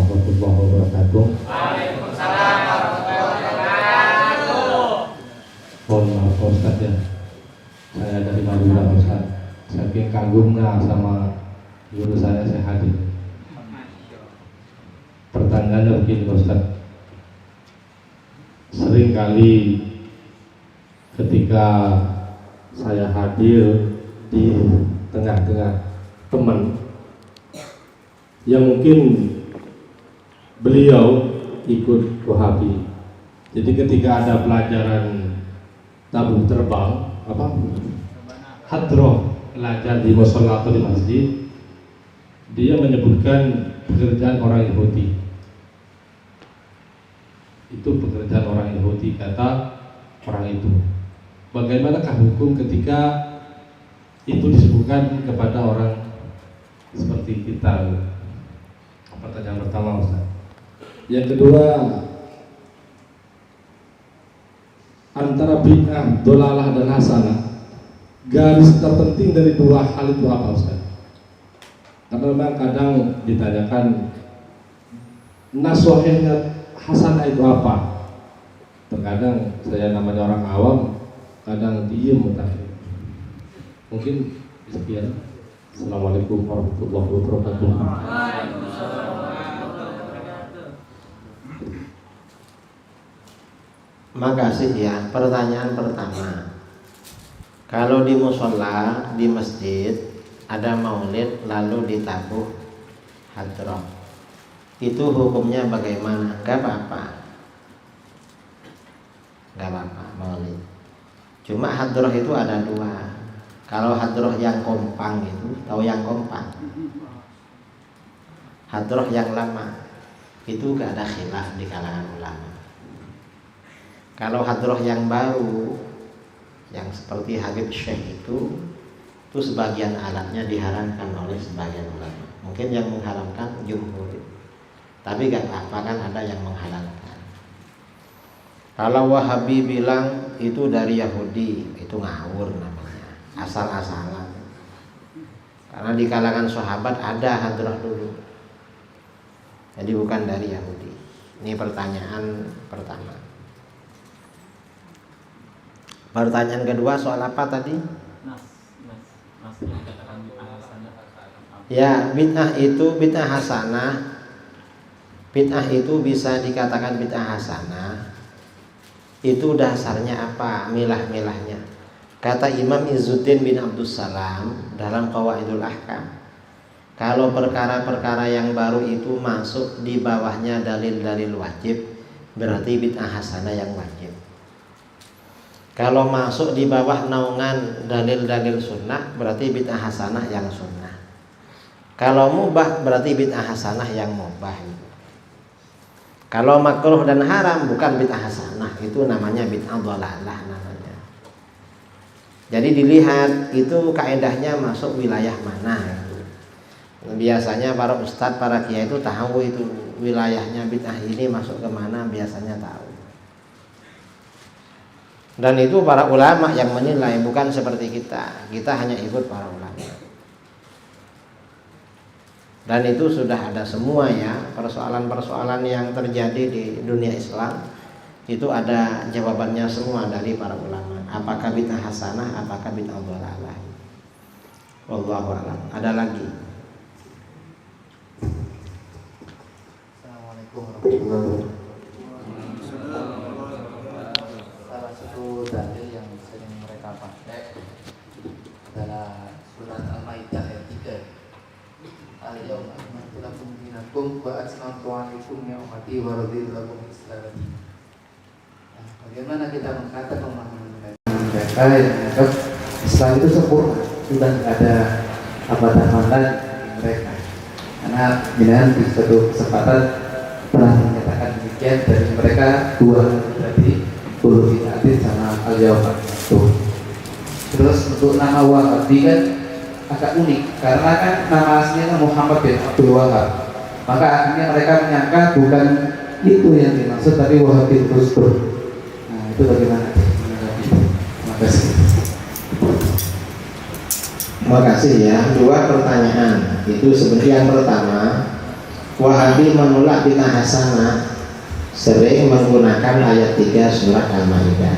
warahmatullahi wabarakatuh. Waalaikumsalam warahmatullahi wabarakatuh. Mohon maaf Pak Ustaz ya, saya dari Madura Pak Ustaz. Saking kagumnya sama guru saya hadir. Pertanyaannya begini Pak Ustaz. Sering kali ketika saya hadir di tengah-tengah teman yang mungkin beliau ikut Wahabi, jadi ketika ada pelajaran tabung terbang hadroh belajar di mushola atau di masjid, dia menyebutkan pekerjaan orang Yahudi. Itu pekerjaan orang Yahudi, kata orang itu. Bagaimanakah hukum ketika itu disebutkan kepada orang seperti kita? Pertanyaan pertama Ustaz. Yang kedua, antara bid'ah, dolalah dan hasanah, garis terpenting dari dua hal itu apa Ustaz? Karena memang kadang ditanyakan naswahnya hasanah itu apa? Terkadang saya namanya orang awam, kadang diem tadi. Mungkin sekian. Assalamualaikum warahmatullahi wabarakatuh. Makasih ya. Pertanyaan pertama, kalau di musola, di masjid ada maulid lalu ditabuh hadroh, itu hukumnya bagaimana? Gak apa-apa, gak apa-apa maulid. Cuma hadroh itu ada dua. Kalau hadroh yang kompang itu, tahu yang kompang? Hadroh yang lama itu gak ada khilaf di kalangan ulama. Kalau hadroh yang baru, yang seperti Habib Syekh itu sebagian alatnya diharamkan oleh sebagian ulama. Mungkin yang mengharamkan jumhur, tapi gak apa-apa kan ada yang menghalalkan. Kalau Wahabi bilang itu dari Yahudi, itu ngawur namanya, asal-asalan. Karena di kalangan sahabat ada hadroh dulu, jadi bukan dari Yahudi. Ini pertanyaan pertama. Pertanyaan kedua soal apa tadi? Ya, bid'ah itu bid'ah hasanah. Bid'ah itu bisa dikatakan bid'ah hasanah. Itu dasarnya apa? Milah-milahnya. Kata Imam Izzuddin bin Abdussalam dalam Qawaidul Ahkam, kalau perkara-perkara yang baru itu masuk di bawahnya dalil-dalil wajib, berarti bid'ah hasanah yang wajib. Kalau masuk di bawah naungan dalil-dalil sunnah, berarti bid'ah hasanah yang sunnah. Kalau mubah, berarti bid'ah hasanah yang mubah. Kalau makruh dan haram, bukan bid'ah hasanah, itu namanya bid'ah dhalalah namanya. Jadi dilihat itu kaedahnya masuk wilayah mana. Biasanya para ustadz, para kiai itu tahu itu wilayahnya bid'ah ini masuk ke mana, biasanya tahu. Dan itu para ulama yang menilai, bukan seperti kita. Kita hanya ikut para ulama. Dan itu sudah ada semua ya, persoalan-persoalan yang terjadi di dunia Islam itu ada jawabannya semua dari para ulama. Apakah bid'ah hasanah, apakah bid'ah dhalalah. Wallahu a'lam. Ada lagi? Assalamualaikum warahmatullahi wabarakatuh. Salah satu dalil yang sering mereka pakai adalah surat Al-Maidah ayat 3. Al-yawma akmaltu lakum dinakum wa atmamtu 'alaikum ni'mati wa raditu lakum al-Islam. Bagaimana kita mengatakan memahami mereka yang menganggap Islam itu sempurna, sudah tidak ada tambahan mereka. Karena dengan di suatu kesempatan telah menyatakan demikian dari mereka dua berarti Bulu Bid'atin sama Al-Yawma itu. Terus untuk nama Wahabi kan agak unik karena kan nama aslinya Muhammad bin Abdul Wahab. Maka akhirnya mereka menyangka bukan itu yang dimaksud tapi Wahabi terus. Nah itu bagaimana? Terima kasih. Terima kasih ya. Dua pertanyaan. Itu sebenarnya yang pertama, Wahabi menolak bid'ah hasanah sering menggunakan ayat 3 surat Al-Maidah.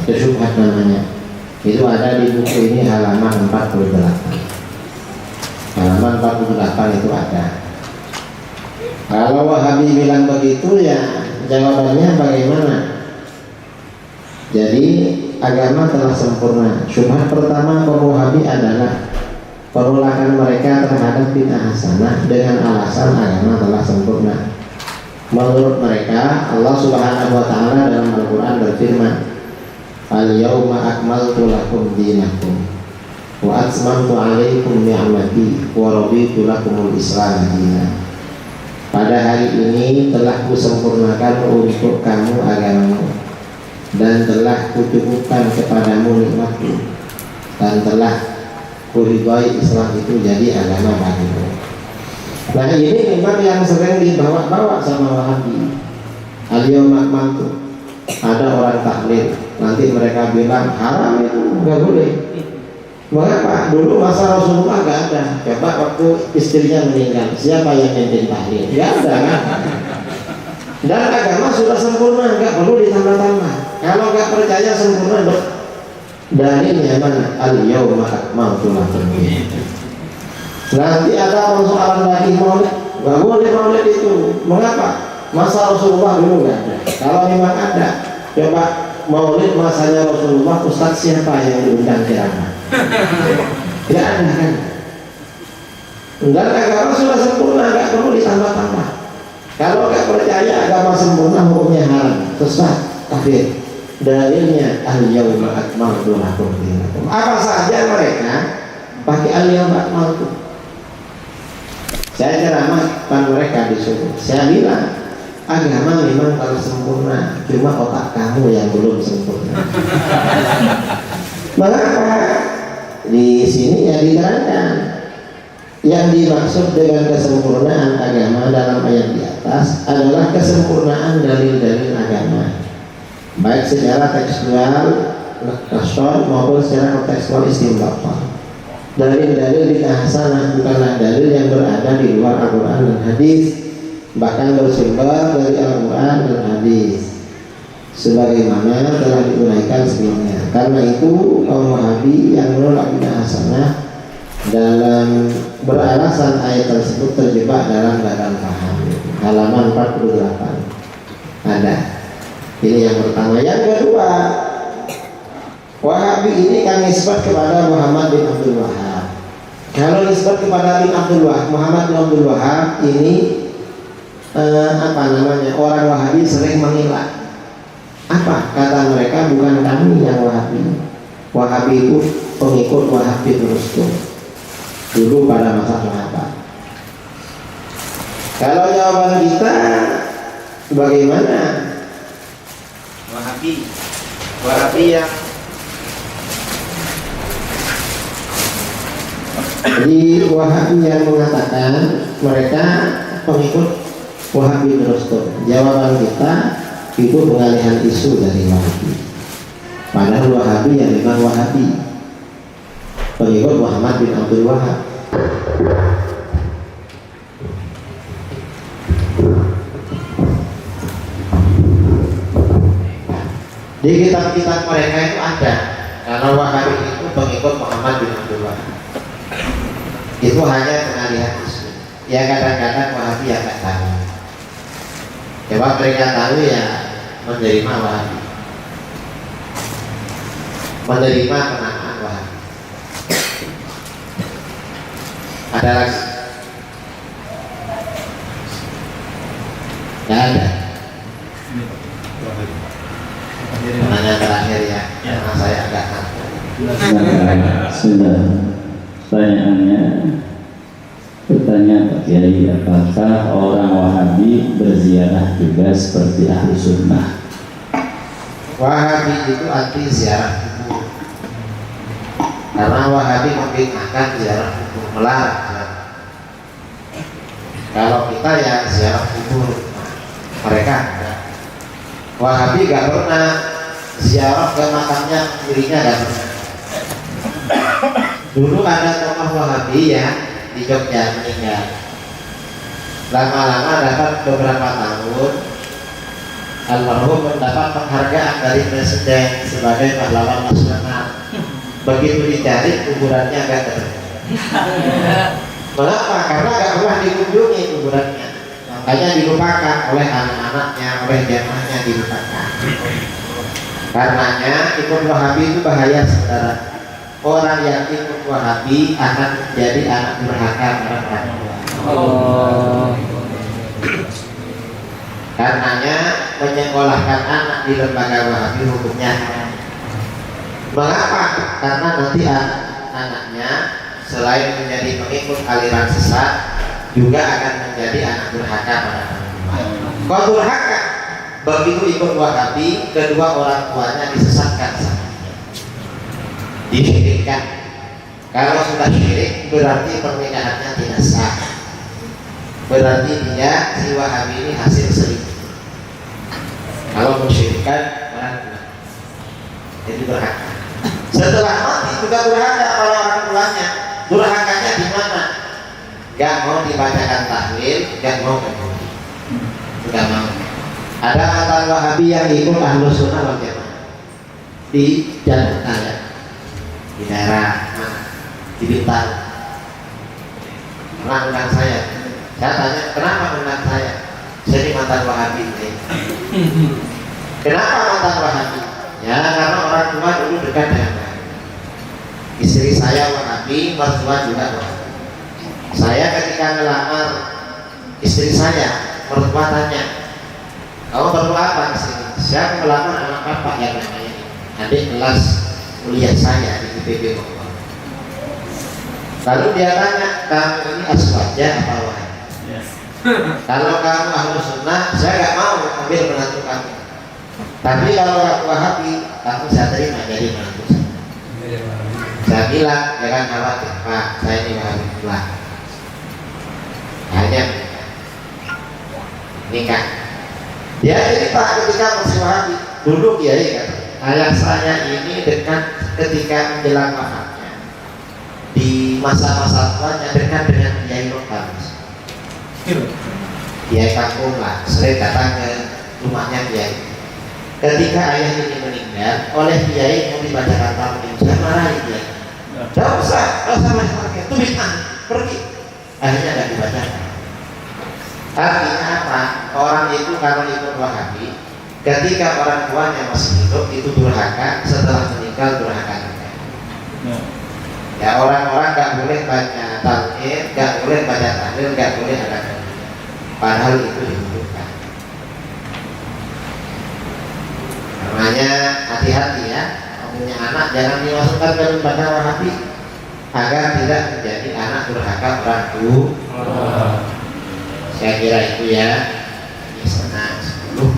Itu syubhat namanya. Itu ada di buku ini halaman 48. Halaman 48 itu ada. Kalau Wahabi bilang begitu, ya jawabannya bagaimana? Jadi agama telah sempurna. Syubhat pertama kaum Wahabi adalah penolakan mereka terhadap bid'ah hasanah dengan alasan agama telah sempurna. Menurut mereka, Allah Subhanahu wa taala dalam Al-Qur'an berfirman, "Al-yauma akmaltu lakum dinakum wa atmamtu 'alaikum ni'mati wa raditu lakumul Islam dinan." Pada hari ini telah kusempurnakan untuk kamu agamamu dan telah kucukupkan kepadamu nikmatku dan telah kuridhai Islam itu jadi agama bagimu. Nah, ini memang yang sering dibawa-bawa sama Wahabi. Al-yauma akmaltu. Ada orang tahlil, nanti mereka bilang haram itu, nggak boleh. Mengapa? Dulu masa Rasulullah nggak ada. Coba waktu istrinya meninggal, siapa yang mimpin tahlil? Nggak ada kan? Dan agama sudah sempurna, nggak perlu ditambah-tambah. Kalau nggak percaya sempurna, dalilnya mana? Al-yauma akmaltu lakum. Nanti ada persoalan lagi maulid, nggak boleh maulid itu. Mengapa? Masa Rasulullah dulu nggak ada. Kalau memang ada, coba maulid masanya Rasulullah, Ustadz siapa yang diundang ceramah? Nggak ada kan? Dan agama sudah sempurna, nggak perlu ditambah-tambah. Kalau nggak percaya agama sempurna, hukumnya haram, sesat, kafir. Dalilnya al-yauma akmaltu lakum dinakum. Apa saja mereka pakai al-yauma akmaltu. Saya ceramah depan mereka disuruh. Saya bilang agama memang telah sempurna, cuma otak kamu yang belum sempurna. Mengapa? Di sini ya diterangkan yang dimaksud dengan kesempurnaan agama dalam ayat di atas adalah kesempurnaan dalil-dalil agama, baik secara tekstual maupun secara kontekstual istinbat. Dalil-dalil bid'ah hasanah bukanlah dalil yang berada di luar Al-Quran dan hadis, bahkan bersumber dari Al-Quran dan hadis sebagaimana telah diuraikan sebelumnya. Karena itu kaum Wahabi yang menolak bid'ah hasanah dalam beralasan ayat tersebut terjebak dalam gagal paham. Halaman 48 ada. Ini yang pertama. Yang kedua, Wahabi ini kan nisbat kepada Muhammad bin Abdul Wahab. Kalau nisbat kepada Muhammad bin Abdul Wahab ini orang Wahabi sering mengelak. Apa kata mereka? Bukan kami yang Wahabi. Wahabi itu pengikut Wahab bin Rustum dulu pada masa sahabat. Kalau jawaban kita bagaimana? Wahabi yang jadi Wahabi yang mengatakan mereka pengikut Wahabi Rustum. Jawaban kita itu pengalihan isu dari Wahabi. Padahal Wahabi yang memang Wahabi, pengikut Muhammad bin Abdul Wahab. Di kitab-kitab mereka itu ada karena Wahabi itu pengikut Muhammad bin Abdul Wahab. Itu hanya pengalihan isu. Ya kadang-kadang Wahabi yang nggak tahu. Coba mereka tahu ya menerima Wahabi, menerima penamaan Wahabi. Ada lagi? Nggak ada. Pertanyaan terakhir ya, karena saya agak ngantuk. Sudah. Pertanyaan Pak Kiai, apakah orang Wahabi berziarah juga seperti ahli sunnah? Wahabi itu anti ziarah kubur, karena Wahabi membid'ahkan ziarah kubur, melarang. Kalau kita ya ziarah kubur, mereka enggak. Wahabi gak pernah ziarah ke makamnya dirinya, gak pernah. Dulu ada tokoh Wahabi ya di Jogja meninggal. Lama-lama dapat beberapa tahun, almarhum mendapat penghargaan dari presiden sebagai pahlawan nasional. Begitu dicari kuburannya nggak ketemu. Mengapa? Karena nggak pernah dikunjungi kuburannya. Makanya dilupakan oleh anak-anaknya, oleh jamaahnya dilupakan. Karenanya ikut Wahabi itu bahaya, saudara. Orang yang ikut Wahabi akan menjadi anak durhaka pada orang tua. Karenanya menyekolahkan anak di lembaga Wahabi hukumnya haram. Mengapa? Karena nanti anaknya selain menjadi pengikut aliran sesat, juga akan menjadi anak durhaka pada orang tua. Kau durhaka? Begitu ikut Wahabi, kedua orang tuanya disesatkan sama dia, disyirikkan. Kalau sudah syirik, berarti pernikahannya tidak sah. Berarti dia, si Wahabi ini hasil selingkuh. Kalau mensyirikkan orang tua, jadi durhaka. Setelah mati juga durhaka pada orang tuanya. Durhakanya di mana? Gak mau dibacakan tahlil, gak mau berdoa, gak mau. Ada mantan Wahabi yang ikut Ahlus Sunnah wal Jamaah di Jakarta, ya, di daerah mana? Di Bintang. Pernah undang saya tanya, kenapa undang saya? Saya ini mantan Wahabi. Kenapa mantan Wahabi? Ya karena orang tua dulu dekat dengan Wahabi. Istri saya Wahabi, mertua juga Wahabi. Saya ketika ngelamar istri saya, mertua tanya, kamu perlu apa di sini? Saya melamar anak bapak yang namanya adik kelas kuliah saya di IPB Bogor. Lalu dia tanya, kamu ini aswaja apa Wahabi? Kalau kamu Ahlus Sunnah, saya nggak mau ambil menantu kamu. Tapi kalau Wahabi, kamu saya terima jadi menantu saya. Saya bilang, jangan khawatir Pak, saya ini Wahabi pula. Hanya nikah. Dia ini Pak ketika masih Wahabi, dulu Kiai kan, ayah saya ini dekat ketika menjelang wafatnya, di masa-masa tuanya dekat dengan Kiai lokal. Kiai kampung lah, sering datang ke rumahnya Kiai. Ketika ayah ini meninggal, oleh Kiai mau dibacakan talqin, saya marahi Kiai. Tidak usah pakai, itu bid'ah, pergi. Akhirnya tidak dibacakan. Artinya apa? Orang itu kalau ikut Wahabi, ketika orang tuanya masih hidup itu durhaka, setelah meninggal durhaka. Ya orang-orang nggak boleh baca talqin, nggak boleh baca tahlil, nggak boleh ada. Padahal itu dibutuhkan. Namanya hati-hati ya, punya anak jangan dimasukkan ke lembaga Wahabi agar tidak menjadi anak durhaka orang tua. Saya kira itu ya, ini setengah 10.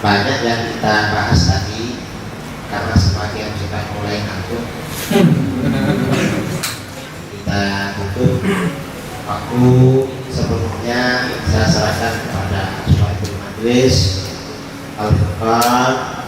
Banyak yang kita bahas tadi karena sebagian sudah mulai ngantuk. Kita tutup waktu. Sebelumnya saya serahkan kepada Suhaibul Majlis Al-Furqan